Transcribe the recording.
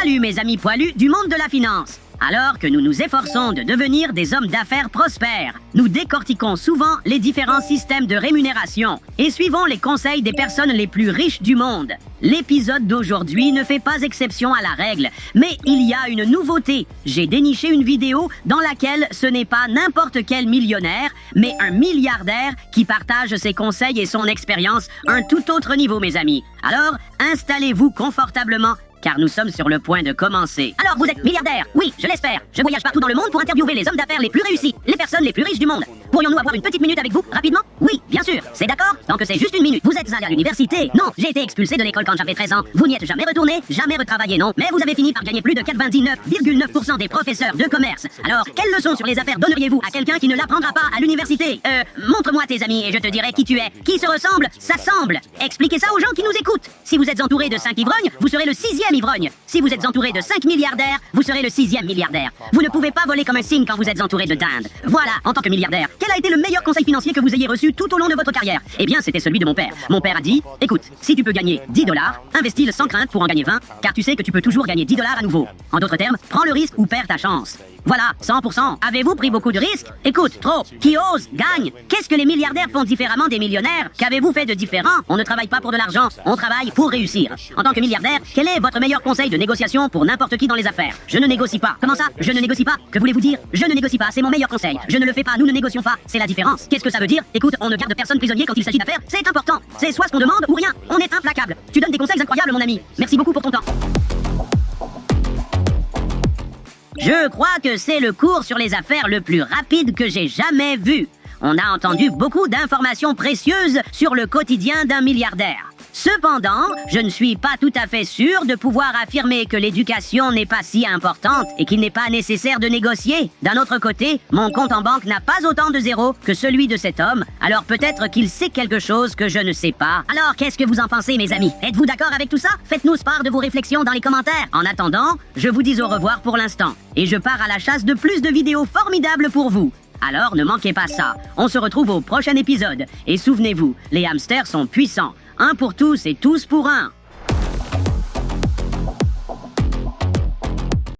Salut mes amis poilus du monde de la finance. Alors que nous nous efforçons de devenir des hommes d'affaires prospères, nous décortiquons souvent les différents systèmes de rémunération et suivons les conseils des personnes les plus riches du monde. L'épisode d'aujourd'hui ne fait pas exception à la règle, mais il y a une nouveauté. J'ai déniché une vidéo dans laquelle ce n'est pas n'importe quel millionnaire, mais un milliardaire qui partage ses conseils et son expérience à un tout autre niveau, mes amis. Alors, installez-vous confortablement, car nous sommes sur le point de commencer. Alors, vous êtes milliardaire? Oui, je l'espère. Je voyage partout dans le monde pour interviewer les hommes d'affaires les plus réussis, les personnes les plus riches du monde. Pourrions-nous avoir une petite minute avec vous, rapidement? Oui, bien sûr. C'est d'accord? Tant que c'est juste une minute. Vous êtes allé à l'université? Non, j'ai été expulsé de l'école quand j'avais 13 ans. Vous n'y êtes jamais retourné? Jamais retravaillé, non. Mais vous avez fini par gagner plus de 99,9% des professeurs de commerce. Alors, quelle leçon sur les affaires donneriez-vous à quelqu'un qui ne l'apprendra pas à l'université? Montre-moi tes amis et je te dirai qui tu es. Qui se ressemble, s'assemble. Expliquez ça aux gens qui nous écoutent. Si vous êtes entouré de 5 ivrognes, vous serez le 6e ivrogne. Si vous êtes entouré de 5 milliardaires, vous serez le 6e milliardaire. Vous ne pouvez pas voler comme un cygne quand vous êtes entouré de dindes. Voilà, en tant que milliardaire, quel a été le meilleur conseil financier que vous ayez reçu tout au long de votre carrière? Eh bien, c'était celui de mon père. Mon père a dit, écoute, si tu peux gagner 10 $, investis-le sans crainte pour en gagner 20, car tu sais que tu peux toujours gagner 10 $ à nouveau. En d'autres termes, prends le risque ou perds ta chance. Voilà, 100%. Avez-vous pris beaucoup de risques? Écoute, trop. Qui ose, gagne. Qu'est-ce que les milliardaires font différemment des millionnaires? Qu'avez-vous fait de différent? On ne travaille pas pour de l'argent, on travaille pour réussir. En tant que milliardaire, quel est votre meilleur conseil de négociation pour n'importe qui dans les affaires? Je ne négocie pas. Comment ça? Je ne négocie pas? Que voulez-vous dire? Je ne négocie pas, c'est mon meilleur conseil. Je ne le fais pas, nous ne négocions pas. C'est la différence. Qu'est-ce que ça veut dire? Écoute, on ne garde personne prisonnier quand il s'agit d'affaires. C'est important. C'est soit ce qu'on demande ou rien. On est implacable. Tu donnes des conseils incroyables, mon ami. Merci beaucoup pour ton temps. Je crois que c'est le cours sur les affaires le plus rapide que j'ai jamais vu. On a entendu beaucoup d'informations précieuses sur le quotidien d'un milliardaire. Cependant, je ne suis pas tout à fait sûr de pouvoir affirmer que l'éducation n'est pas si importante et qu'il n'est pas nécessaire de négocier. D'un autre côté, mon compte en banque n'a pas autant de zéros que celui de cet homme, alors peut-être qu'il sait quelque chose que je ne sais pas. Alors, qu'est-ce que vous en pensez, mes amis? Êtes-vous d'accord avec tout ça? Faites-nous part de vos réflexions dans les commentaires. En attendant, je vous dis au revoir pour l'instant, et je pars à la chasse de plus de vidéos formidables pour vous. Alors, ne manquez pas ça. On se retrouve au prochain épisode. Et souvenez-vous, les hamsters sont puissants. Un pour tous et tous pour un.